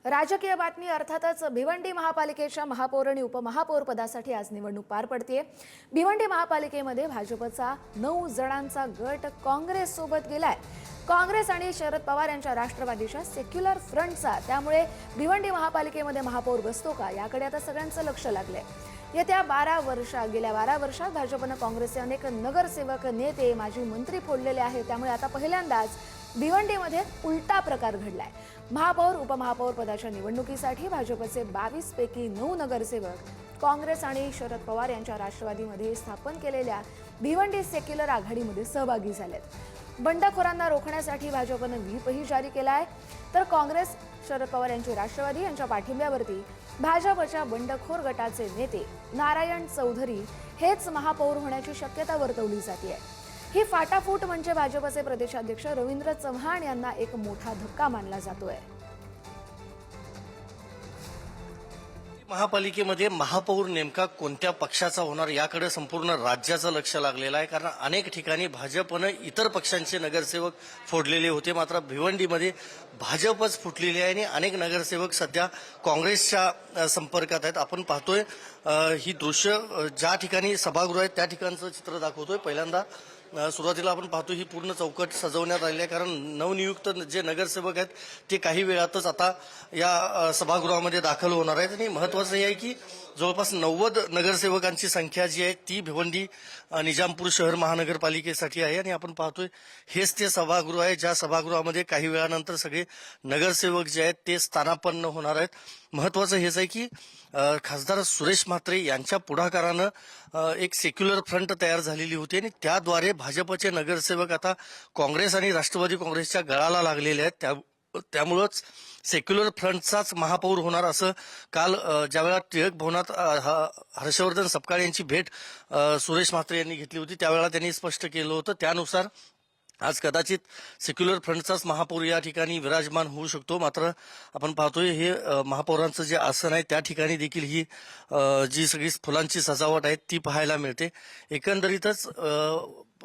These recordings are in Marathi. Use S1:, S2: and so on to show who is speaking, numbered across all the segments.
S1: राजकीय बातमी अर्थातच भिवंडी महापालिकेच्या महापौर आणि उपमहापौर पदासाठी आज निवडणूक पार पडतेय। भिवंडी महापालिकेमध्ये भाजपचा 9 जणांचा गट काँग्रेस सोबत गेलाय। काँग्रेस आणि शरद पवार यांच्या राष्ट्रवादीच्या सेक्युलर फ्रंटचा, त्यामुळे भिवंडी महापालिकेमध्ये महापौर बसतो का याकडे आता सगळ्यांचं लक्ष लागलंय। गेल्या 12 वर्षात भाजपने काँग्रेसचे अनेक नगरसेवक, नेते, माजी मंत्री फोडलेले आहेत। त्यामुळे आता पहिल्यांदाच भिवंडीमध्ये उलटा प्रकार घडलाय। महापौर उपमहापौर पदाच्या निवडणुकीसाठी भाजपचे 22 पैकी 9 नगरसेवक काँग्रेस आणि शरद पवार यांच्या राष्ट्रवादीमध्ये स्थापन केलेल्या भिवंडी सेक्युलर आघाडीमध्ये सहभागी झालेत। बंडखोरांना रोखण्यासाठी भाजपने व्हीपही जारी केलाय, तर काँग्रेस, शरद पवार यांची राष्ट्रवादी यांच्या पाठिंब्यावरती भाजपच्या बंडखोर गटाचे नेते नारायण चौधरी हेच महापौर होण्याची शक्यता वर्तवली जाते। ही फाटाफूट म्हणजे भाजपचे प्रदेशाध्यक्ष रवींद्र चव्हाण यांना एक मोठा धक्का मानला जातोय।
S2: महापालिकेमध्ये महापौर नेमका कोणत्या पक्षाचा होणार याकडे संपूर्ण राज्याचं लक्ष लागलेलं आहे। कारण अनेक ठिकाणी भाजपनं इतर पक्षांचे नगरसेवक फोडलेले होते, मात्र भिवंडीमध्ये भाजपच फुटलेली आहे आणि अनेक नगरसेवक सध्या काँग्रेसच्या संपर्कात आहेत। आपण पाहतोय ही दृश्य ज्या ठिकाणी सभागृह आहे त्या ठिकाणचं चित्र दाखवतोय। पहिल्यांदा सुरुवातीला आपण पाहतो ही पूर्ण चौकट सजवण्यात आली आहे, कारण नवनियुक्त जे नगरसेवक आहेत ते काही वेळातच आता या सभागृहामध्ये दाखल होणार आहेत। आणि महत्वाचं हे आहे की जवळपास 90 नगरसेवकांची संख्या जी आहे ती भिवंडी निजामपूर शहर महानगरपालिकेसाठी आहे। आणि आपण पाहतोय हेच ते सभागृह आहे ज्या सभागृहामध्ये काही वेळानंतर सगळे नगरसेवक जे आहेत ते स्थानापन्न होणार आहेत। महत्वाचं हेच आहे की खासदार सुरेश म्हात्रे यांच्या पुढाकारानं एक सेक्युलर फ्रंट तयार झालेली होती आणि त्याद्वारे भाजपचे नगरसेवक आता काँग्रेस आणि राष्ट्रवादी काँग्रेसच्या गळाला लागलेले आहेत। त्यामुळेच सेक्युलर फ्रंटचाच महापौर होणार असं काल ज्यावेळेला टिळक भवनात हर्षवर्धन सपकाळ यांची भेट सुरेश म्हात्रे यांनी घेतली होती त्यावेळेला त्यांनी स्पष्ट केलं होतं। त्यानुसार आज कदाचित सेक्युलर फ्रंटचाच महापौर या ठिकाणी विराजमान होऊ शकतो। मात्र आपण पाहतोय हे महापौरांचं जे आसन आहे त्या ठिकाणी देखील ही जी सगळी फुलांची सजावट आहे ती पाहायला मिळते। एकंदरीतच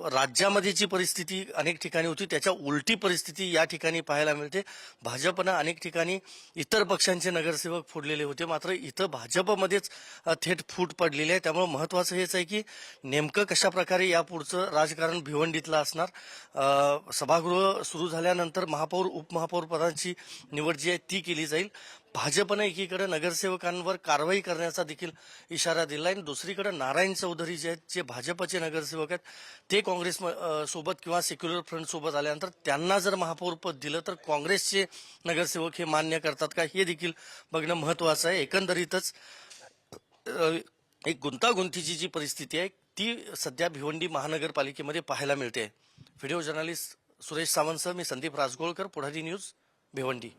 S2: राज्यामध्ये जी परिस्थिती अनेक ठिकाणी होती त्याच्या उलटी परिस्थिती या ठिकाणी पाहायला मिळते। भाजपनं अनेक ठिकाणी इतर पक्षांचे नगरसेवक फोडलेले होते, मात्र इथं भाजपमध्येच थेट फूट पडलेली आहे। त्यामुळे महत्वाचं हेच आहे की नेमकं कशा प्रकारे यापुढचं राजकारण भिवंडीतलं असणार। सभागृह सुरू झाल्यानंतर महापौर उपमहापौर पदांची निवड जी आहे ती केली जाईल। भाजपनं एकीकडे नगरसेवकांवर कारवाई करण्याचा देखील इशारा दिला आहे, दुसरीकडे नारायण चौधरी जे आहेत जे भाजपचे नगरसेवक आहेत ते काँग्रेस सोबत किंवा सेक्युलर फ्रंट सोबत आल्यानंतर त्यांना जर महापौर पद दिलं तर काँग्रेसचे नगरसेवक हे मान्य करतात का हे देखील बघणं महत्वाचं आहे। एकंदरीतच एक गुंतागुंतीची जी परिस्थिती आहे ती सध्या भिवंडी महानगरपालिकेमध्ये पाहायला मिळते। व्हिडिओ जर्नलिस्ट सुरेश सावंतसह मी संदीप राजगोळकर, पुढारी न्यूज, भिवंडी।